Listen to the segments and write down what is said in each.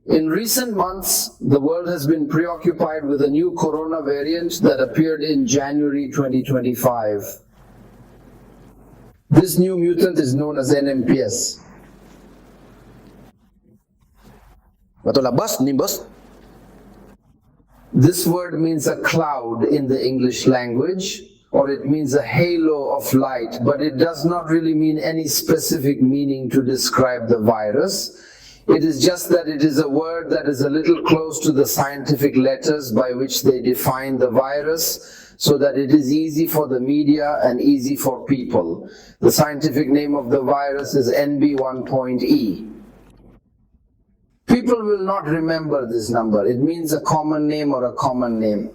In recent months, the world has been preoccupied with a new corona variant that appeared in January 2025. This new mutant is known as NMPS. Nimbus. This word means a cloud in the English language, or it means a halo of light, but it does not really mean any specific meaning to describe the virus. It is just that it is a word that is a little close to the scientific letters by which they define the virus, so that it is easy for the media and easy for people. The scientific name of the virus is NB1.E. People will not remember this number. It means a common name or a common name.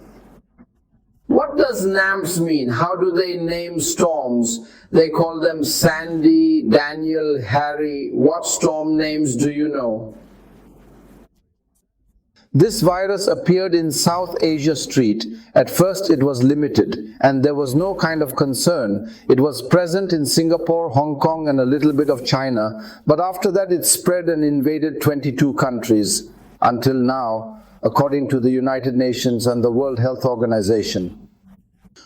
What does Nembas mean? How do they name storms? They call them Sandy, Daniel, Harry. What storm names do you know? This virus appeared in South Asia Street. At first it was limited and there was no kind of concern. It was present in Singapore, Hong Kong and a little bit of China. But after that it spread and invaded 22 countries until now, according to the United Nations and the World Health Organization.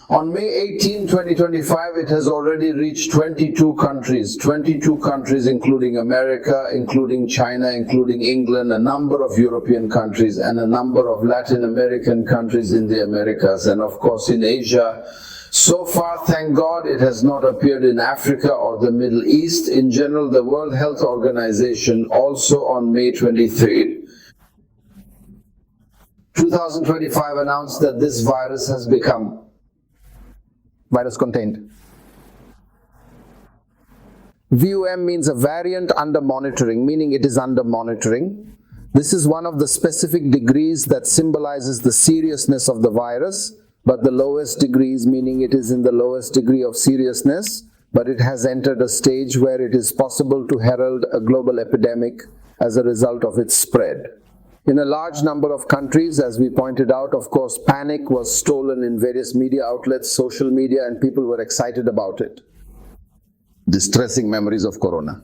On May 18, 2025, it has already reached 22 countries. 22 countries including America, including China, including England, a number of European countries and a number of Latin American countries in the Americas, and of course in Asia. So far, thank God, it has not appeared in Africa or the Middle East. In general, the World Health Organization also on May 23, 2025 announced that this virus has become virus contained. VUM means a variant under monitoring, meaning it is under monitoring. This is one of the specific degrees that symbolizes the seriousness of the virus, but the lowest degrees, meaning it is in the lowest degree of seriousness, but it has entered a stage where it is possible to herald a global epidemic as a result of its spread. In a large number of countries, as we pointed out, of course, panic was stolen in various media outlets, social media, and people were excited about it. Distressing memories of corona.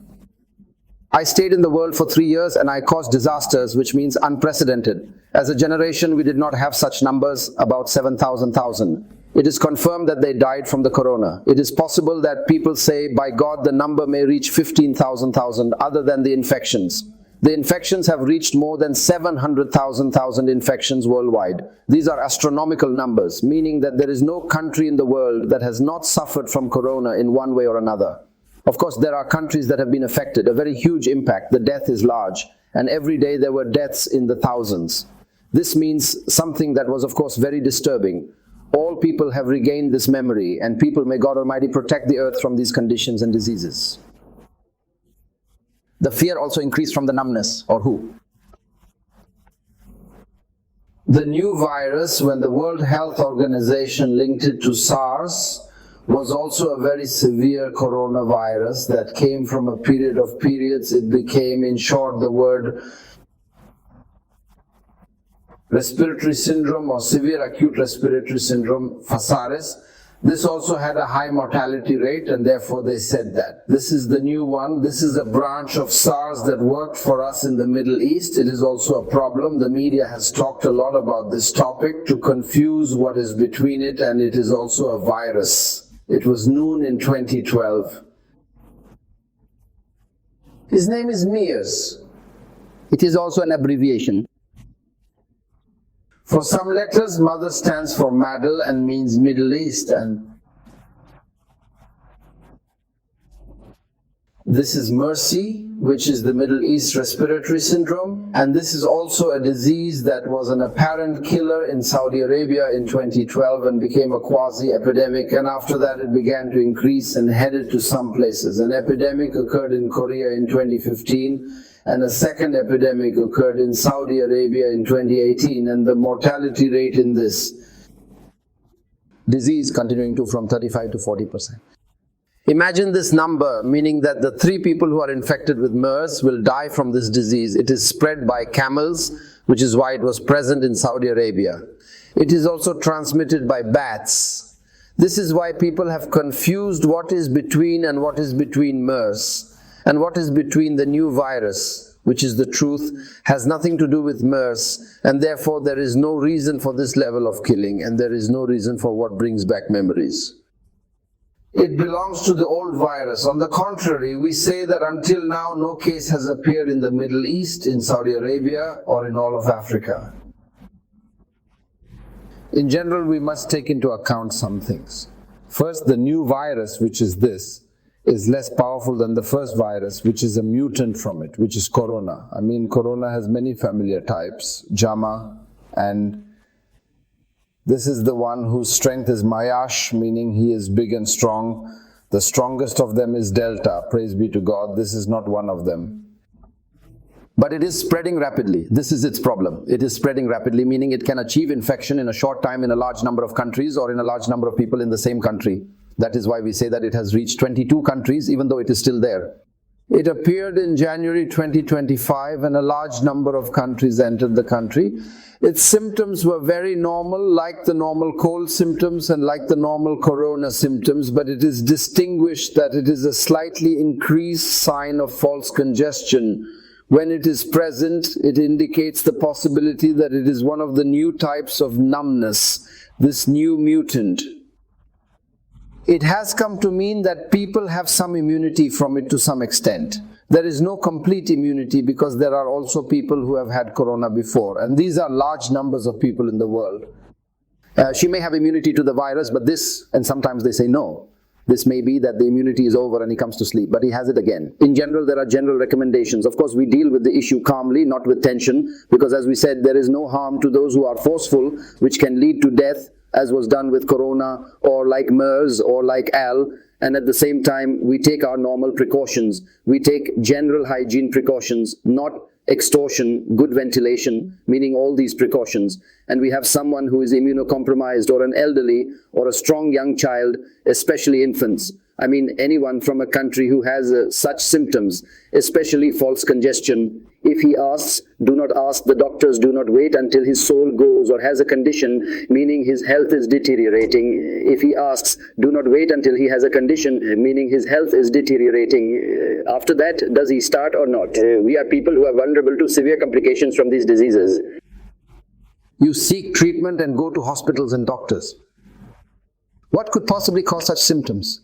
I stayed in the world for 3 years and I caused disasters, which means unprecedented. As a generation, we did not have such numbers, about 7,000. It is confirmed that they died from the corona. It is possible that people say, by God, the number may reach 15,000 other than the infections. The infections have reached more than 700,000 infections worldwide. These are astronomical numbers, meaning that there is no country in the world that has not suffered from corona in one way or another. Of course, there are countries that have been affected, a very huge impact. The death is large, and every day there were deaths in the thousands. This means something that was, of course, very disturbing. All people have regained this memory, and people, may God Almighty protect the earth from these conditions and diseases. The fear also increased from the numbness, or who? The new virus, when the World Health Organization linked it to SARS, was also a very severe coronavirus that came from a period of periods. It became, in short, the word respiratory syndrome or severe acute respiratory syndrome, SARS. This also had a high mortality rate, and therefore they said that. This is the new one. This is a branch of SARS that worked for us in the Middle East. It is also a problem. The media has talked a lot about this topic to confuse what is between it, and it is also a virus. It was known in 2012. His name is MERS. It is also an abbreviation. For some letters, mother stands for Madel and means Middle East, and this is Mercy, which is the Middle East respiratory syndrome, and this is also a disease that was an apparent killer in Saudi Arabia in 2012 and became a quasi-epidemic, and after that it began to increase and headed to some places. An epidemic occurred in Korea in 2015, and a second epidemic occurred in Saudi Arabia in 2018, and the mortality rate in this disease continuing to from 35 to 40%. Imagine this number, meaning that the 3 people who are infected with MERS will die from this disease. It is spread by camels, which is why it was present in Saudi Arabia. It is also transmitted by bats. This is why people have confused what is between and what is between MERS and what is between the new virus. which is the truth, has nothing to do with MERS, and therefore there is no reason for this level of killing, and there is no reason for what brings back memories. It belongs to the old virus. On the contrary, we say that until now no case has appeared in the Middle East, in Saudi Arabia, or in all of Africa. In general, we must take into account some things. First, the new virus, which is this, is less powerful than the first virus, which is a mutant from it, which is corona. I mean, corona has many familiar types, JAMA, and this is the one whose strength is Mayash, meaning he is big and strong. The strongest of them is Delta, praise be to God. This is not one of them. But it is spreading rapidly. This is its problem. It is spreading rapidly, meaning it can achieve infection in a short time in a large number of countries or in a large number of people in the same country. That is why we say that it has reached 22 countries, even though it is still there. It appeared in January 2025 and a large number of countries entered the country. Its symptoms were very normal, like the normal cold symptoms and like the normal corona symptoms, but it is distinguished that it is a slightly increased sign of false congestion. When it is present, it indicates the possibility that it is one of the new types of numbness, this new mutant. It has come to mean that people have some immunity from it to some extent. There is no complete immunity because there are also people who have had corona before, and these are large numbers of people in the world. She may have immunity to the virus, but this, and sometimes they say no, this may be that the immunity is over and he comes to sleep, but he has it again. In general, there are general recommendations. Of course, we deal with the issue calmly, not with tension, because as we said, there is no harm to those who are forceful, which can lead to death, as was done with corona, or like MERS, or like AL, and at the same time, we take our normal precautions. We take general hygiene precautions, not extortion, good ventilation, meaning all these precautions. And we have someone who is immunocompromised, or an elderly, or a strong young child, especially infants. I mean, anyone from a country who has such symptoms, especially false congestion. If he asks, do not ask the doctors, do not wait until his soul goes or has a condition, meaning his health is deteriorating. If he asks, do not wait until he has a condition, meaning his health is deteriorating. After that, does he start or not? We are people who are vulnerable to severe complications from these diseases. You seek treatment and go to hospitals and doctors. What could possibly cause such symptoms?